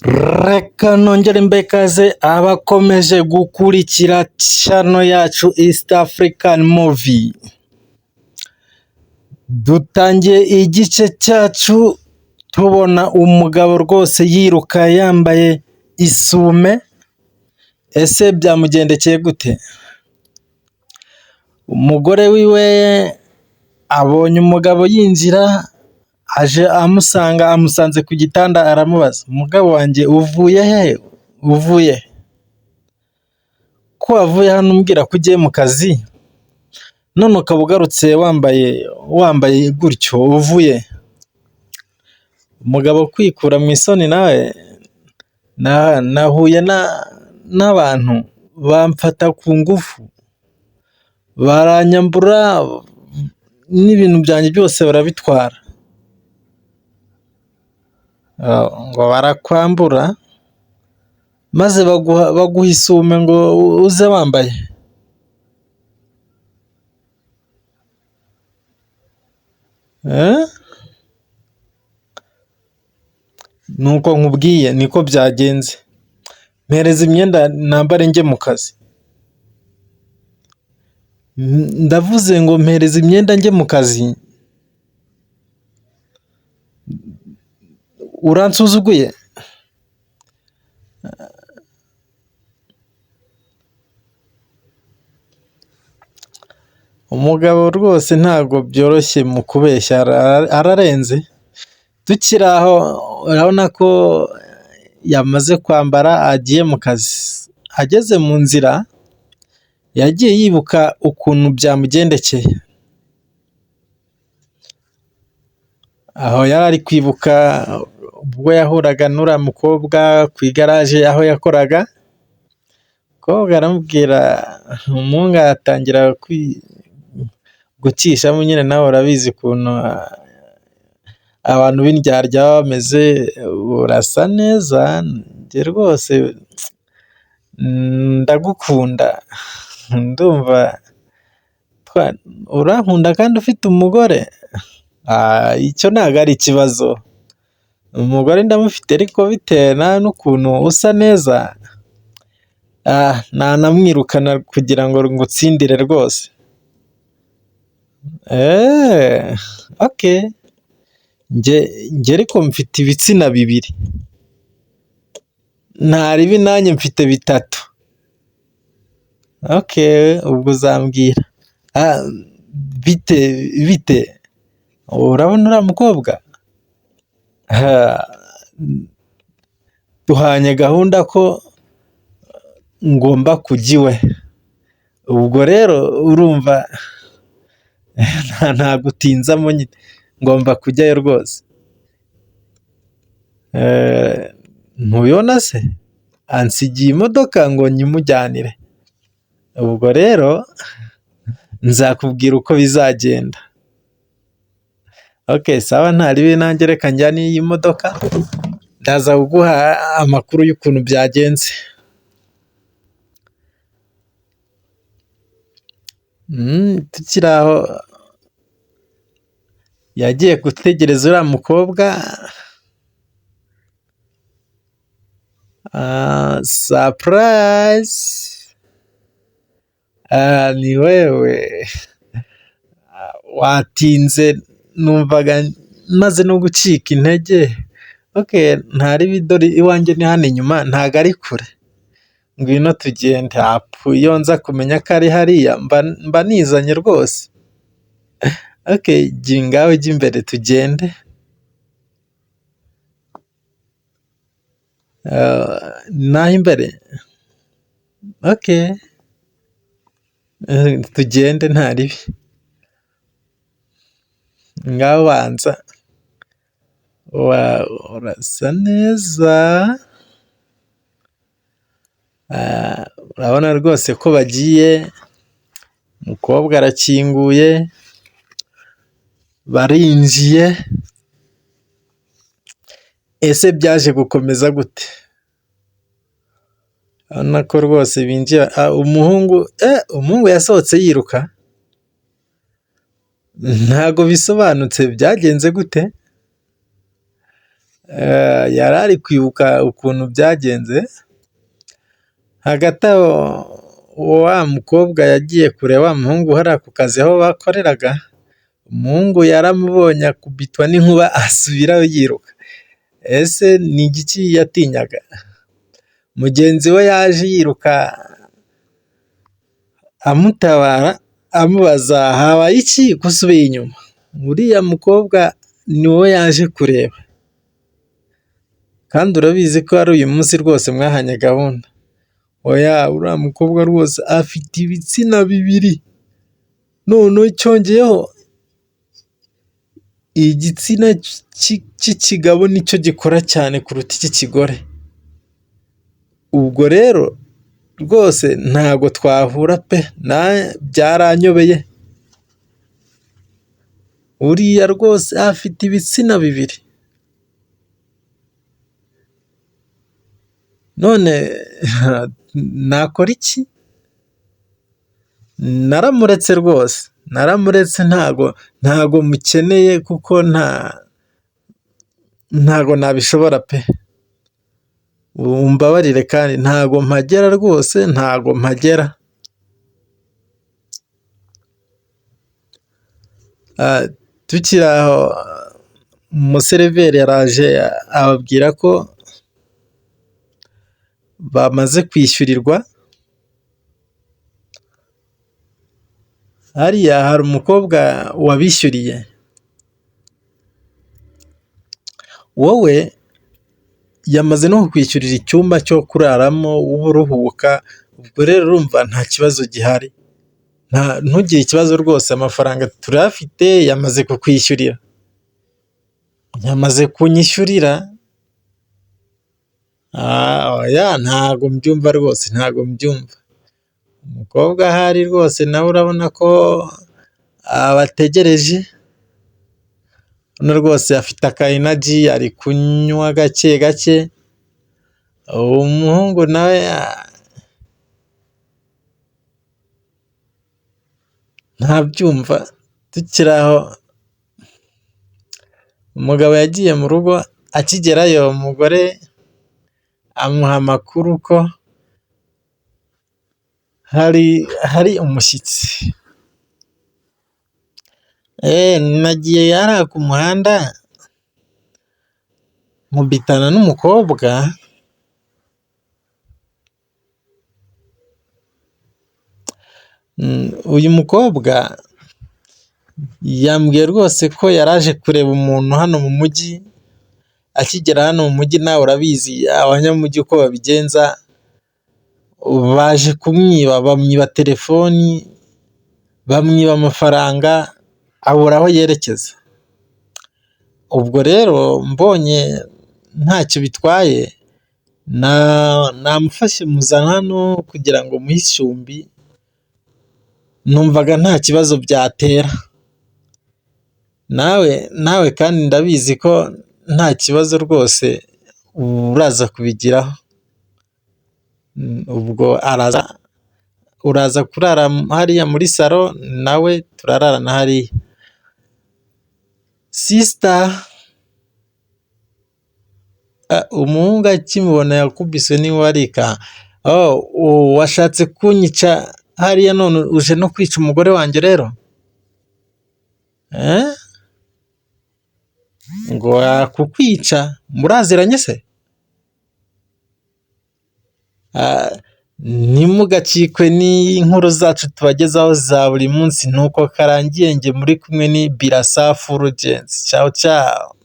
Reka nongere mbekaze abakomeje gukurikira channel yacu East African Movie. Dutangiye igice cyacu tubona umugabo rwose yiruka yambaye isume. Ese byamugendekeye gute? Umugore wiwe abonye umugabo yinjira, aje amusanze ku gitanda aramubaza, umugabo wanjye uvuye he? Uvuye ko wavuye hano umbwira ko ugiye mu kazi, none ukaba ugarutse wambaye gutyo, uvuye? Umugabo kwikura mu isoni, nawe nahuye n'abantu bamfata ku ngufu, baranyambura n'ibintu byanjye byose barabitwara. Ngo barakwambura maze baguha isume ngo uze wambaye. Nuko nkubwiye niko byagenze. Mpereza imyenda nambare njye mu kazi. Ndavuze ngo mpereza imyenda njye mu kazi. Uransuzuguye? Umugabo rwose ntabwo byoroshye mu kubeshya, ararenze. Tukiri aho urabona ko yamaze kwambara agiye mu kazi. Ageze mu nzira yagiye yibuka ukuntu byamugendekeye. Aho yari ari kwibuka ubwo yahuraga n'uriya mukobwa ku igaraje aho yakoraga. Umukobwa aramubwira, umuhungu atangira gucishamo, nyine nawe urabizi ukuntu abantu b'indyarya baba bameze. Urasa neza, njye rwose ndagukunda, ndumva urankunda kandi ufite umugore. Icyo ntabwo ari ikibazo, umugore ndamufite, ariko bitewe n'ukuntu usa neza nanamwirukana kugira ngo ngutsindire rwose. Okay, njye ariko mfite ibitsina bibiri, ntaribi nanjye mfite bitatu. Okay, ubwo uzambwira. Bite urabona uriya mukobwa? Duhanye gahunda ko ngomba kujya iwe. Ubwo rero urumva nta gutinzamo, nyine ngomba kujyayo rwose. Ntubibona se? Ansigiye imodoka ngo nyimujyanire. Ubwo rero nzakubwira uko bizagenda. Okay, sawa, ntaribi, nanjye reka njyane iyi modoka, ndaza kuguha amakuru y'ukuntu byagenze. Tukiri aho yagiye gutegereza uriya mukobwa. Surprise! Ni wewe? Watinze, numvaga maze no gucika intege. Okay, ntaribi, dore iwanjye ni hano inyuma, ntago ari kure. Ngwino tugende. Iyo nza kumenya ko ari hariya mba nizanye rwose. Okay, ngawe jya imbere tugende. Naho imbere? Okay, tugende ntaribi. Ngaho banza. Urasa neza. Urabona rwose ko bagiye. Umukobwa arakinguye, barinjiye. Ese byaje gukomeza gute? Urabona ko rwose binjira. Umuhungu yasohotse yiruka. Ntago bisobanutse byagenze gute. yari ari kwibuka ukuntu byagenze, hagati aho wa mukobwa yagiye kureba wa muhungu hariya ku kazi aho bakoreraga, umuhungu yaramubonye akubitwa n'inkuba asubirayo yiruka. Ese ni igiki yatinyaga? Mugenzi we yaje yiruka amutabara, amubaza habaye iki ko usubiye inyuma? Uriya mukobwa ni wowe yaje kureba, kandi urabizi ko ari uyu munsi rwose mwahanye gahunda. Oya, uriya mukobwa rwose afite ibitsina bibiri, noneho cyongeyeho igitsina cy'ikigabo nicyo gikora cyane kuruta icy'ikigore. Ubwo rero rwose ntago twahura pe, byaranyobeye. Uriya rwose afite ibitsina bibiri. None nakora iki? Naramuretse rwose, naramuretse, ntago mukeneye kuko ntago nabishobora pe. Umbabarire kandi ntago mpagera rwose, ntago mpagera. Tukiri aho umuseriveri yaraje ababwira ko bamaze kwishyurirwa. Hariya hari umukobwa wabishyuriye, wowe yamaze no kukwishyurira icyumba cyo kuraramo uruhuka. Ubwo rero urumva nta kibazo gihari, ntugire ikibazo rwose, amafaranga turayafite, yamaze kukwishyurira, yamaze kunyishyurira. Oya, ntago mbyumva rwose, ntago mbyumva. Umukobwa ahari rwose nawe urabona ko abategereje. Hano rwose afite aka energy, ari kunywa gake gake. Umuhungu nawe ntabyumva. Tukiri aho umugabo yagiye mu rugo, akigerayo umugore amuha amakuru ko hari umushyitsi. Nagiye hariya ku muhanda nkubitana n'umukobwa, uyu mukobwa yambwiye rwose ko yaraje kureba umuntu hano mu mujyi. Akigera hano mu mujyi, nawe urabizi abanyamujyi uko babigenza, baje kumwiba, bamwiba telefoni, bamwiba amafaranga, abura aho yerekeza. Ubwo rero mbonye ntacyo bitwaye, namufashe muzana hano kugira ngo muhe icumbi, numvaga nta kibazo byatera. Nawe kandi ndabizi ko nta kibazo rwose uraza kubigiraho. Ubwo uraza kurara hariya muri salo, nawe turararana hariya. Sister, umuhungu akimubona yakubiswe n'inkuba. Washatse kunyica hariya, none uje no kwica umugore wanjye rero? Ngo yakukwica, muraziranye se? Ntimugacikwe n'inkuru zacu tubagezaho za buri munsi. Nuko karangiye, njye muri kumwe ni Birasa Fulgence. Ciao ciao.